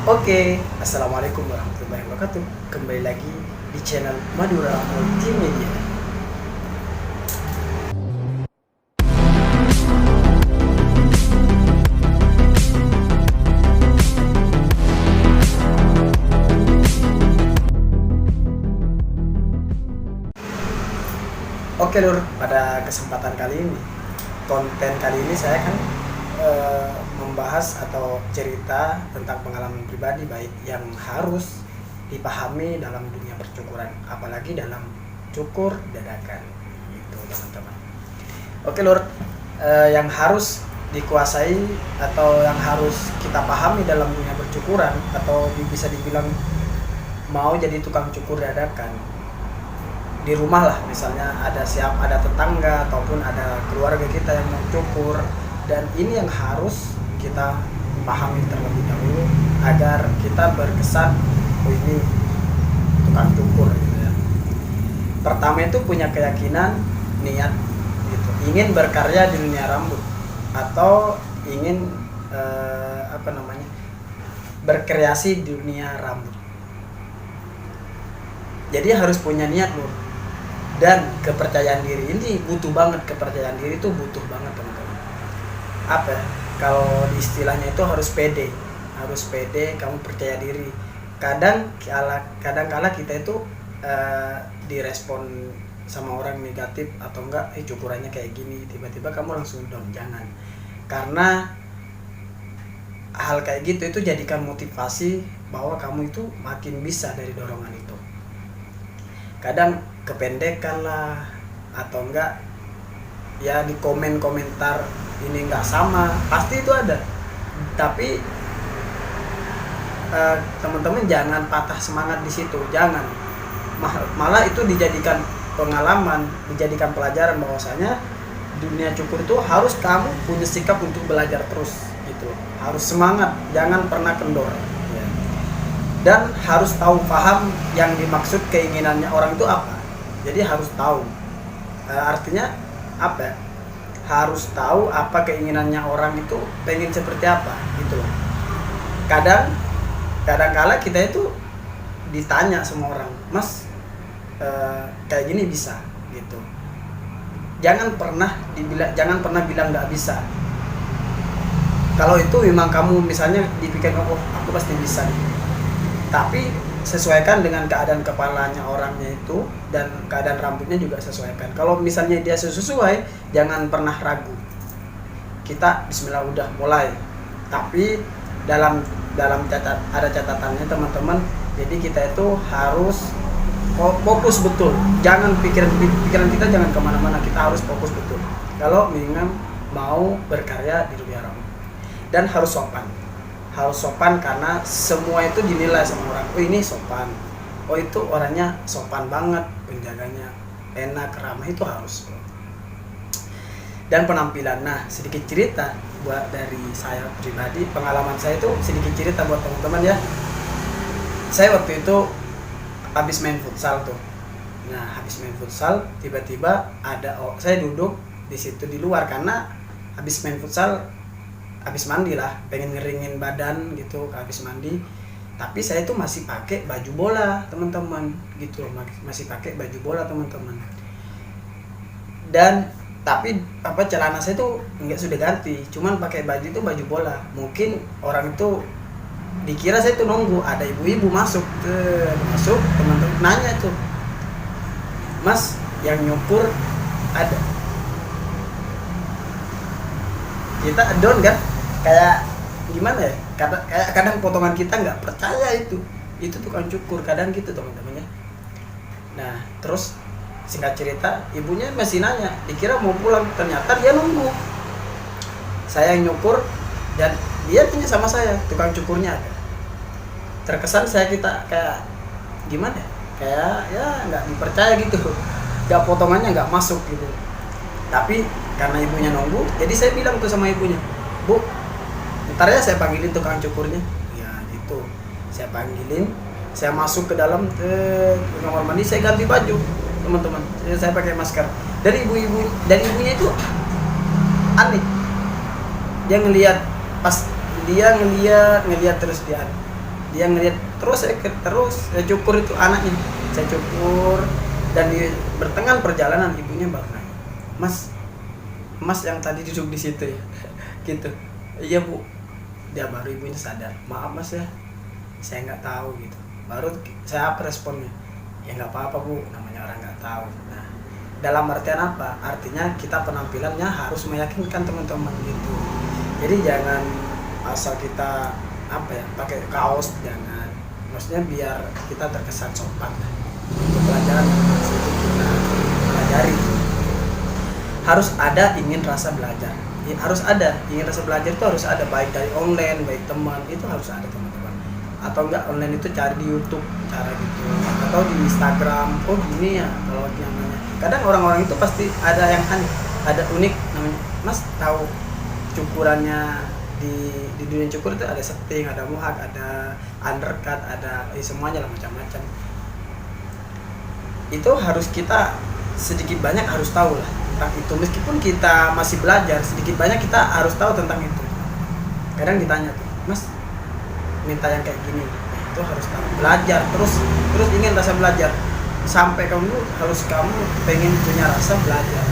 Oke, assalamualaikum warahmatullahi wabarakatuh. Kembali lagi di channel Madura Multimedia. Oke Lur, pada kesempatan kali ini, konten kali ini saya kan membahas atau cerita tentang pengalaman pribadi baik yang harus dipahami dalam dunia percukuran, apalagi dalam cukur dadakan, gitu teman-teman. Oke Lur, yang harus dikuasai atau yang harus kita pahami dalam dunia percukuran atau bisa dibilang mau jadi tukang cukur dadakan di rumah lah, misalnya ada tetangga ataupun ada keluarga kita yang mau cukur, dan ini yang harus kita pahami terlebih dahulu agar kita berkesan oh ini tukang cukur gitu ya. Pertama itu punya keyakinan, niat gitu, ingin berkarya di dunia rambut atau ingin berkreasi di dunia rambut. Jadi harus punya niat loh. Dan kepercayaan diri ini butuh banget, kepercayaan diri itu butuh banget teman-teman. Apa ya? Kalau di istilahnya itu harus pede, kamu percaya diri. Kadang-kala kita itu direspon sama orang negatif atau enggak, cukurannya kayak gini, tiba-tiba kamu langsung down, jangan. Karena hal kayak gitu itu jadikan motivasi bahwa kamu itu makin bisa dari dorongan itu. Kadang kependekan lah atau enggak ya di komentar ini enggak sama, pasti itu ada. Tapi teman-teman jangan patah semangat di situ, jangan. Malah itu dijadikan pengalaman, dijadikan pelajaran bahwasanya dunia cukur itu harus kamu punya sikap untuk belajar terus gitu. Harus semangat, jangan pernah kendor. Dan harus tahu paham yang dimaksud keinginannya orang itu apa. Jadi harus tahu artinya apa ya? Harus tahu apa keinginannya orang itu pengen seperti apa gitu loh. Kadang-kala kita itu ditanya sama orang, Mas kayak gini bisa gitu. Jangan pernah bilang nggak bisa. Kalau itu memang kamu misalnya dipikir oh aku pasti bisa gitu. Tapi sesuaikan dengan keadaan kepalanya orangnya itu dan keadaan rambutnya juga sesuaikan. Kalau misalnya dia sesuai, jangan pernah ragu. Kita bismillah udah mulai. Tapi dalam ada catatannya teman-teman. Jadi kita itu harus fokus betul. Jangan pikiran kita jangan kemana-mana. Kita harus fokus betul. Kalau memang mau berkarya di dunia rambut, dan harus sopan karena semua itu dinilai sama orang. Oh ini sopan, oh itu orangnya sopan banget, penjaganya enak, ramah, itu harus. Dan penampilan, nah sedikit cerita buat dari saya pribadi, pengalaman saya itu sedikit cerita buat teman-teman ya. Saya waktu itu habis main futsal tuh. Nah habis main futsal tiba-tiba saya duduk di situ di luar karena habis main futsal, habis mandi lah, pengen ngeringin badan gitu, habis mandi. Tapi saya tuh masih pakai baju bola teman-teman gitu, masih pakai baju bola teman-teman. Dan tapi celana saya tuh nggak sudah ganti, cuman pakai baju itu baju bola. Mungkin orang itu dikira saya tuh nunggu ada ibu-ibu masuk teman-teman nanya tuh, Mas yang nyukur ada? Kita down kan, kayak gimana ya, kadang potongan kita nggak percaya itu tukang cukur, kadang gitu teman-teman ya. Nah terus singkat cerita, ibunya masih nanya, dikira mau pulang, ternyata dia nunggu saya nyukur dan dia tanya sama saya, tukang cukurnya ada. Terkesan kita kayak gimana ya, kayak ya nggak dipercaya gitu, nggak, potongannya nggak masuk gitu. Tapi karena ibunya nunggu, jadi saya bilang tuh sama ibunya, Bu, ntar ya saya panggilin tukang cukurnya. Ya itu, saya panggilin, saya masuk ke dalam ke kamar mandi, saya ganti baju teman-teman, saya pakai masker. Dari ibunya itu aneh, dia ngelihat terus dia dia ngeliat terus saya cukur itu anaknya, saya cukur, dan di pertengahan perjalanan ibunya baru nanya, mas yang tadi duduk di situ ya gitu. Iya bu, dia baru ibunya sadar, maaf mas ya saya nggak tahu gitu. Baru saya apa responnya, ya nggak apa-apa bu, namanya orang nggak tahu. Nah, dalam artian apa? Artinya kita penampilannya harus meyakinkan teman-teman gitu. Jadi jangan asal kita apa ya pakai kaos, jangan, maksudnya biar kita terkesan sopan lah. Untuk pelajaran yang itu kita pelajari harus ada ingin rasa belajar. Harus ada ingin rasa belajar, itu harus ada, baik dari online, baik teman, itu harus ada teman-teman. Atau enggak online itu cari di YouTube cara gitu, atau di Instagram, oh gini ya kalau namanya. Kadang orang-orang itu pasti ada yang aneh, ada unik namanya, mas tahu cukurannya di dunia cukur itu ada setting, ada mohawk, ada undercut, ada semuanya lah, macam-macam. Itu harus kita sedikit banyak harus tahu lah tentang itu, meskipun kita masih belajar, sedikit banyak kita harus tahu tentang itu. Kadang ditanya tuh, mas minta yang kayak gini, itu harus tahu, belajar terus ingin rasa belajar sampai kamu pengen punya rasa belajar.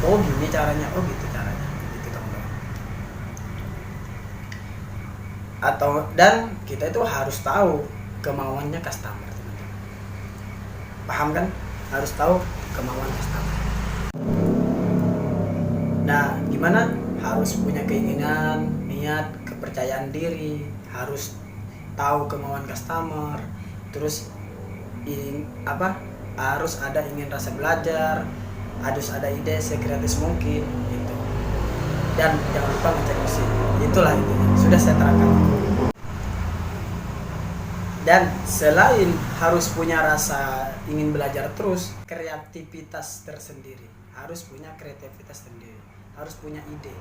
Oh gini caranya, oh gitu caranya, gitu teman-teman. Atau dan kita itu harus tahu kemauannya customer, teman-teman. Paham kan? Harus tahu kemauan customer. Nah, gimana? Harus punya keinginan, niat, kepercayaan diri, harus tahu kemauan customer, terus harus ada ingin rasa belajar, harus ada ide sekreatif mungkin gitu. Dan jangan lupa ngecek mesin. Itulah intinya. Sudah saya terangkan. Dan selain harus punya rasa ingin belajar terus, kreativitas tersendiri. Harus punya kreativitas sendiri. Harus punya ide.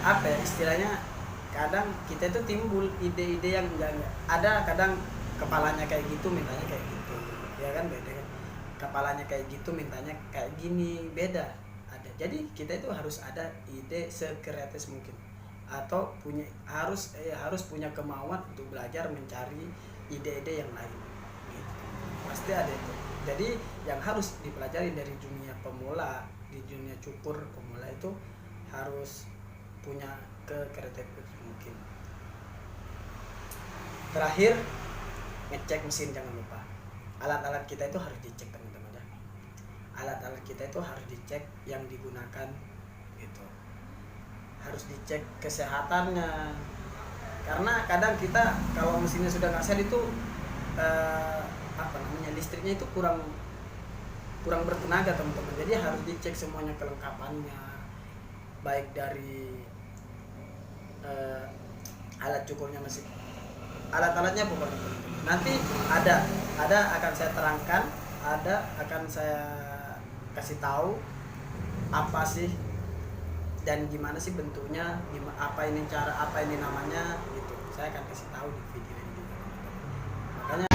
Apa ya istilahnya? Kadang kita itu timbul ide-ide yang enggak ada, kadang kepalanya kayak gitu mintanya kayak gitu. Ya kan beda kan? Kepalanya kayak gitu mintanya kayak gini, beda. Ada. Jadi kita itu harus ada ide sekreatif mungkin. Atau harus punya kemauan untuk belajar mencari ide-ide yang lain gitu. Pasti ada itu. Jadi yang harus dipelajari dari dunia pemula, di dunia cukur pemula itu harus punya kreativitas mungkin. Terakhir, ngecek mesin, jangan lupa. Alat-alat kita itu harus dicek teman-teman ya. Alat-alat kita itu harus dicek yang digunakan gitu. Harus dicek kesehatannya, karena kadang kita kalau mesinnya sudah nggak sehat itu listriknya itu kurang bertenaga teman-teman. Jadi harus dicek semuanya kelengkapannya, baik dari alat cukurnya, mesin, alat-alatnya pokoknya. Nanti ada akan saya terangkan, akan saya kasih tahu apa sih dan gimana sih bentuknya, apa ini namanya gitu. Saya akan kasih tahu di video ini juga. Makanya